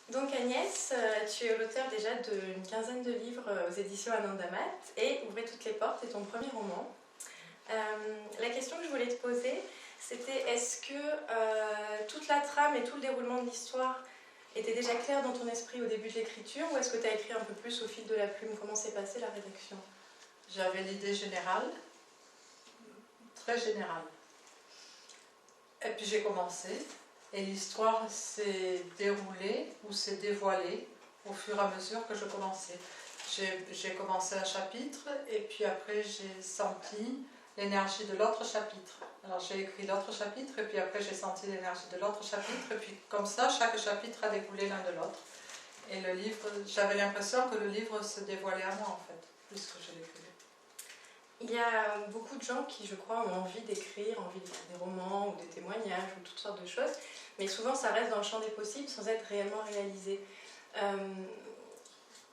Donc Agnès, tu es l'auteur déjà d'une quinzaine de livres aux éditions Anandamat et Ouvrez toutes les portes est ton premier roman. La question que je voulais te poser, c'était est-ce que toute la trame et tout le déroulement de l'histoire était déjà clair dans ton esprit au début de l'écriture ou est-ce que tu as écrit un peu plus au fil de la plume? Comment s'est passée la rédaction? J'avais l'idée générale, très générale. Et puis j'ai commencé, et l'histoire s'est déroulée ou s'est dévoilée au fur et à mesure que je commençais. J'ai commencé un chapitre, et puis après j'ai senti l'énergie de l'autre chapitre. Alors j'ai écrit l'autre chapitre, et puis après j'ai senti l'énergie de l'autre chapitre, et puis comme ça, chaque chapitre a découlé l'un de l'autre. Et le livre, j'avais l'impression que le livre se dévoilait à moi en fait, plus que je l'écrivais. Il y a beaucoup de gens qui, je crois, ont envie d'écrire des romans ou des témoignages ou toutes sortes de choses, mais souvent ça reste dans le champ des possibles sans être réellement réalisé.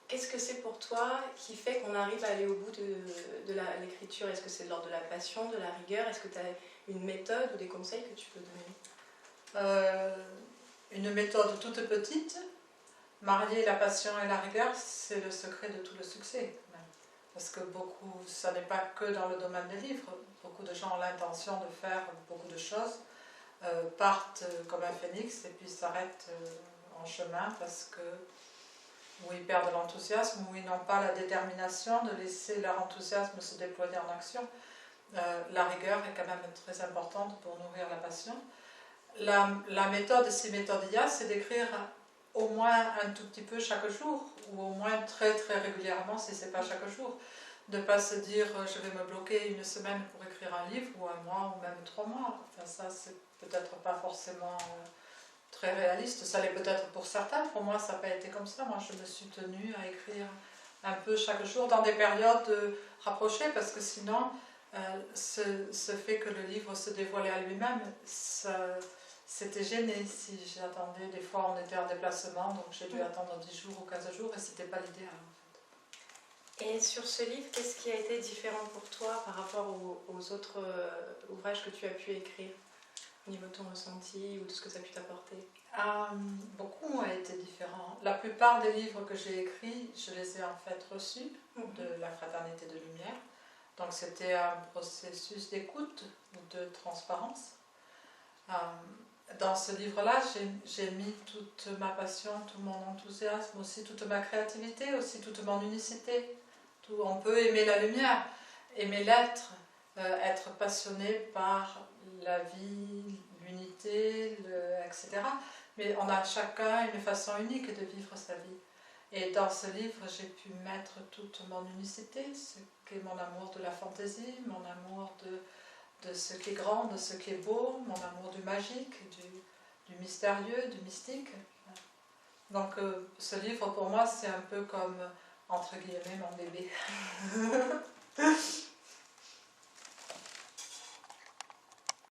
Qu'est-ce que c'est pour toi qui fait qu'on arrive à aller au bout de l'écriture? Est-ce que c'est de l'ordre de la passion, de la rigueur? Est-ce que tu as une méthode ou des conseils que tu peux donner? Une méthode toute petite, marier la passion et la rigueur, c'est le secret de tout le succès. Parce que ça n'est pas que dans le domaine des livres. Beaucoup de gens ont l'intention de faire beaucoup de choses, partent comme un phénix et puis s'arrêtent en chemin parce que ou ils perdent l'enthousiasme ou ils n'ont pas la détermination de laisser leur enthousiasme se déployer en action. La rigueur est quand même très importante pour nourrir la passion. La méthode, si méthode il y a, c'est d'écrire au moins un tout petit peu chaque jour, ou au moins très très régulièrement si ce n'est pas chaque jour. De ne pas se dire je vais me bloquer une semaine pour écrire un livre, ou un mois, ou même 3 mois. Enfin, ça, c'est peut-être pas forcément très réaliste. Ça l'est peut-être pour certains. Pour moi, ça n'a pas été comme ça. Moi, je me suis tenue à écrire un peu chaque jour dans des périodes rapprochées, parce que sinon, ce fait que le livre se dévoilait à lui-même, c'était gêné si j'attendais. Des fois, on était en déplacement, donc j'ai dû attendre 10 jours ou 15 jours, et c'était pas l'idéal. Et sur ce livre, qu'est-ce qui a été différent pour toi par rapport aux autres ouvrages que tu as pu écrire, au niveau de ton ressenti ou de ce que ça a pu t'apporter? Beaucoup a été différent. La plupart des livres que j'ai écrits, je les ai en fait reçus de la Fraternité de Lumière. Donc c'était un processus d'écoute, de transparence. Dans ce livre-là, j'ai mis toute ma passion, tout mon enthousiasme, aussi toute ma créativité, aussi toute mon unicité. On peut aimer la lumière, aimer l'être, être passionné par la vie, l'unité, etc. Mais on a chacun une façon unique de vivre sa vie. Et dans ce livre, j'ai pu mettre toute mon unicité, ce qu'est mon amour de la fantaisie, mon amour de ce qui est grand, de ce qui est beau, mon amour du magique, du mystérieux, du mystique. Donc ce livre, pour moi, c'est un peu comme, entre guillemets, mon bébé.